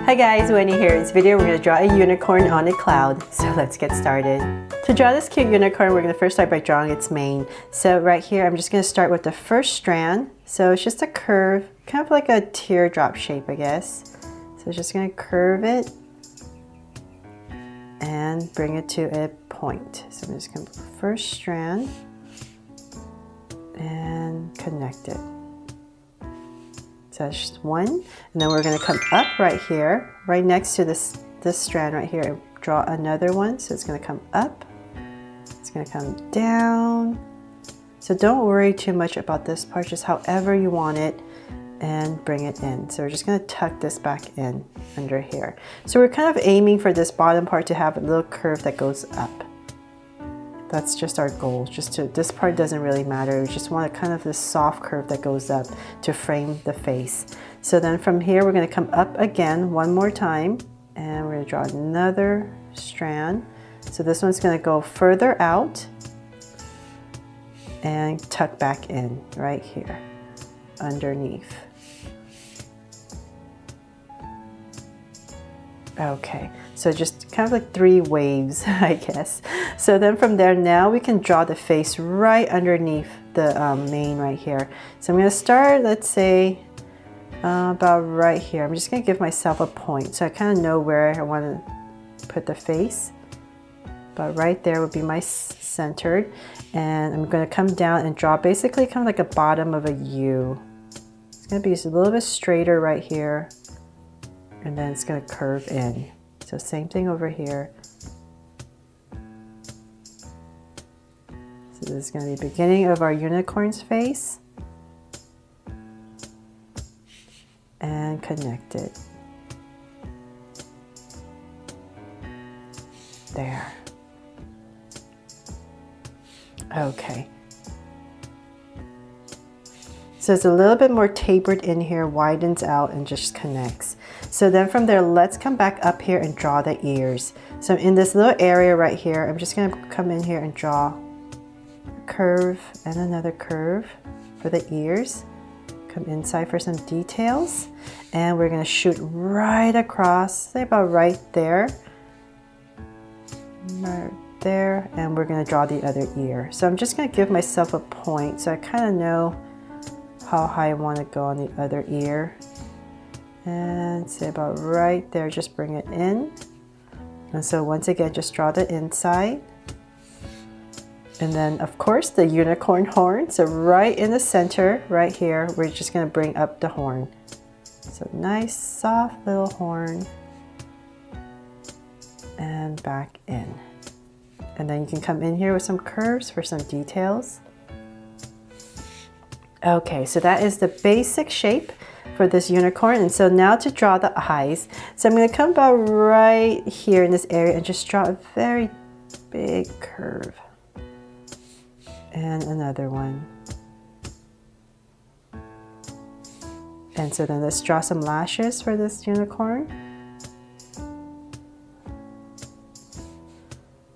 Hi guys, Winnie here. In this video we're going to draw a unicorn on a cloud. So let's get started. To draw this cute unicorn, we're going to first start by drawing its mane. So right here I'm just going to start with the first strand. So it's just a curve, kind of like a teardrop shape, I guess. So just going to curve it and bring it to a point. So I'm just going to put the first strand and connect it. So that's just one, and then we're going to come up right here, right next to this strand right here, and draw another one. So it's going to come up, it's going to come down. So don't worry too much about this part, just however you want it, and bring it in. So we're just going to tuck this back in under here. So we're kind of aiming for this bottom part to have a little curve that goes up. That's just our goal. This part doesn't really matter. We just want a kind of this soft curve that goes up to frame the face. So then from here, we're going to come up again one more time, and we're going to draw another strand. So this one's going to go further out and tuck back in right here underneath. Okay, so just kind of like three waves, I guess. So then from there, now we can draw the face right underneath the mane right here. So I'm going to start, let's say, about right here. I'm just going to give myself a point so I kind of know where I want to put the face. But right there would be my centered. And I'm going to come down and draw basically kind of like a bottom of a U. It's going to be just a little bit straighter right here. And then it's going to curve in. So same thing over here. So this is going to be the beginning of our unicorn's face. And connect it. There. Okay. So it's a little bit more tapered in here, widens out, and just connects. So then from there, let's come back up here and draw the ears. So in this little area right here, I'm just going to come in here and draw a curve and another curve for the ears. Come inside for some details. And we're going to shoot right across, say about right there. Right there. And we're going to draw the other ear. So I'm just going to give myself a point so I kind of know how high I want to go on the other ear. And say about right there, just bring it in. And so once again, just draw the inside. And then of course the unicorn horn. So right in the center, right here, we're just going to bring up the horn. So nice, soft little horn. And back in. And then you can come in here with some curves for some details. Okay, so that is the basic shape for this unicorn. And so now to draw the eyes. So I'm going to come about right here in this area and just draw a very big curve. And another one. And so then let's draw some lashes for this unicorn.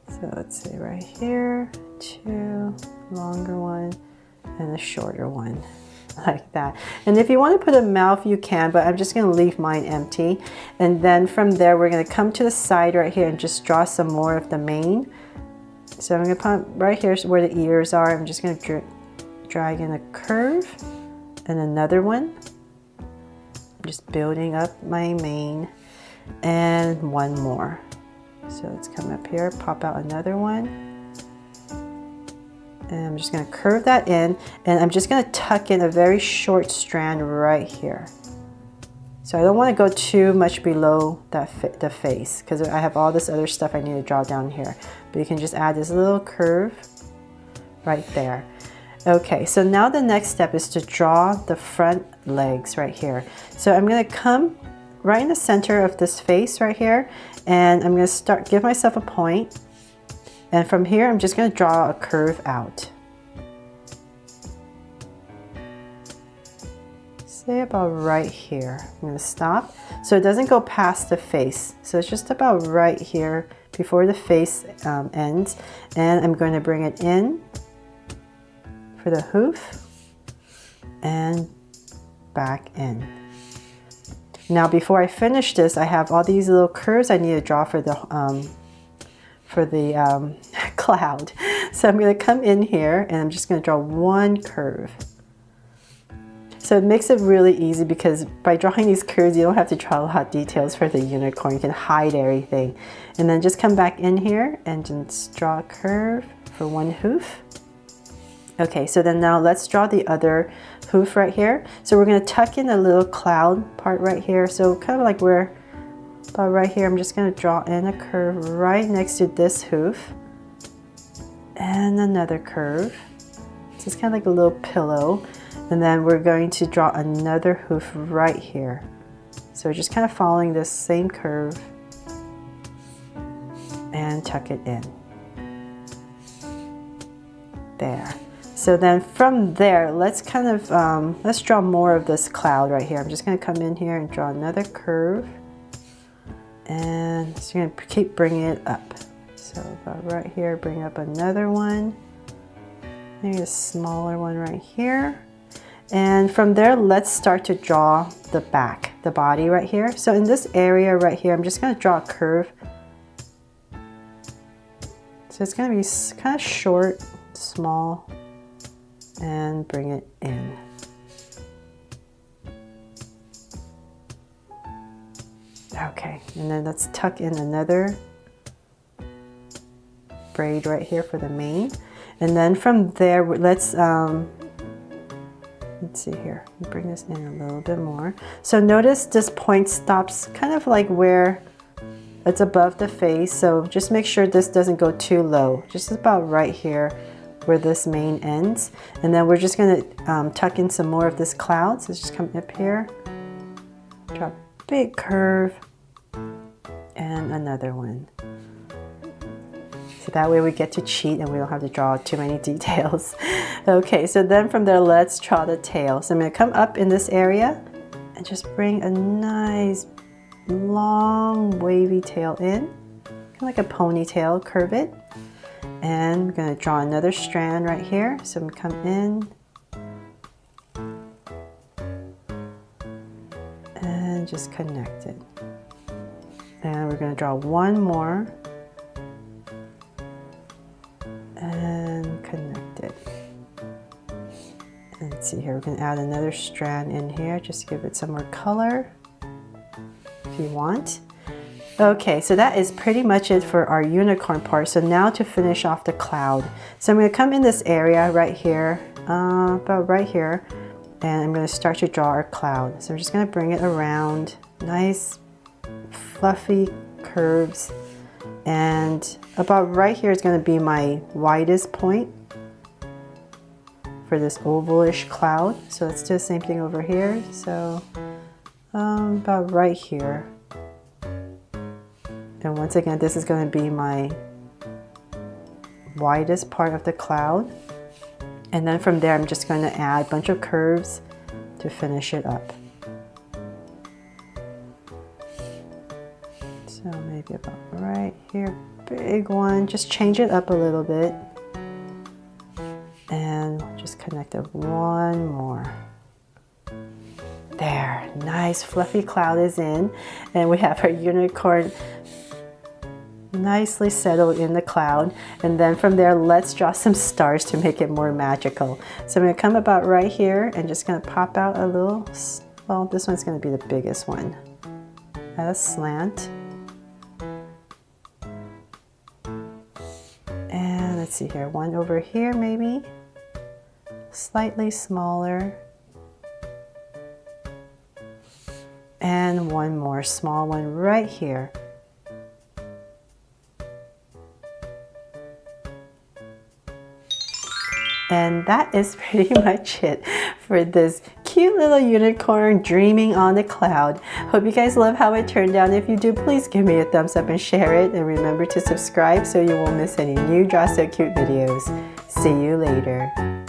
So let's say right here, two, longer one, and a shorter one. Like that. And if you want to put a mouth, you can, but I'm just going to leave mine empty. And then from there, we're going to come to the side right here and just draw some more of the mane. So I'm going to put right here where the ears are. I'm just going to drag in a curve and another one. I'm just building up my mane and one more. So let's come up here, pop out another one. And I'm just going to curve that in, and I'm just going to tuck in a very short strand right here. So I don't want to go too much below the face because I have all this other stuff I need to draw down here. But you can just add this little curve right there. Okay, so now the next step is to draw the front legs right here. So I'm going to come right in the center of this face right here, and I'm going to give myself a point. And from here, I'm just going to draw a curve out. Say about right here. I'm going to stop. So it doesn't go past the face. So it's just about right here before the face ends. And I'm going to bring it in for the hoof and back in. Now before I finish this, I have all these little curves I need to draw for the cloud. So I'm going to come in here and I'm just going to draw one curve. So it makes it really easy because by drawing these curves, you don't have to draw a lot of details for the unicorn. You can hide everything. And then just come back in here and just draw a curve for one hoof. Okay, so then now let's draw the other hoof right here. So we're going to tuck in a little cloud part right here. So kind of like where, about right here, I'm just going to draw in a curve right next to this hoof. And another curve. So it's kind of like a little pillow. And then we're going to draw another hoof right here. So we're just kind of following this same curve and tuck it in. There. So then from there, let's kind of, let's draw more of this cloud right here. I'm just going to come in here and draw another curve. And just going to keep bringing it up. So about right here, bring up another one. Maybe a smaller one right here. And from there, let's start to draw the back, the body right here. So in this area right here, I'm just going to draw a curve. So it's going to be kind of short, small, and bring it in. Okay, and then let's tuck in another braid right here for the mane. And then from there, let's see here, bring this in a little bit more. So notice this point stops kind of like where it's above the face. So just make sure this doesn't go too low, just about right here where this mane ends. And then we're just going to tuck in some more of this cloud. So just come up here, draw a big curve, and another one. So that way we get to cheat and we don't have to draw too many details. Okay, so then from there, let's draw the tail. So I'm going to come up in this area and just bring a nice long wavy tail in, kind of like a ponytail, curve it. And I'm going to draw another strand right here. So I'm going to come in and just connect it. And we're going to draw one more and connect it. And let's see here, we're going to add another strand in here just to give it some more color if you want. Okay, so that is pretty much it for our unicorn part. So now to finish off the cloud. So I'm going to come in this area right here, about right here, and I'm going to start to draw our cloud. So I'm just going to bring it around, nice fluffy curves, and about right here is going to be my widest point for this ovalish cloud. So let's do the same thing over here. So about right here. And once again, this is going to be my widest part of the cloud. And then from there, I'm just going to add a bunch of curves to finish it up. So maybe about right here, big one. Just change it up a little bit. And just connect it one more. There, nice fluffy cloud is in. And we have our unicorn nicely settled in the cloud. And then from there, let's draw some stars to make it more magical. So I'm going to come about right here and just going to pop out a little, well, this one's going to be the biggest one. Add a slant. And let's see here, one over here maybe, slightly smaller. And one more small one right here. And that is pretty much it for this cute little unicorn dreaming on the cloud. Hope you guys love how it turned out. If you do, please give me a thumbs up and share it. And remember to subscribe so you won't miss any new Draw So Cute videos. See you later.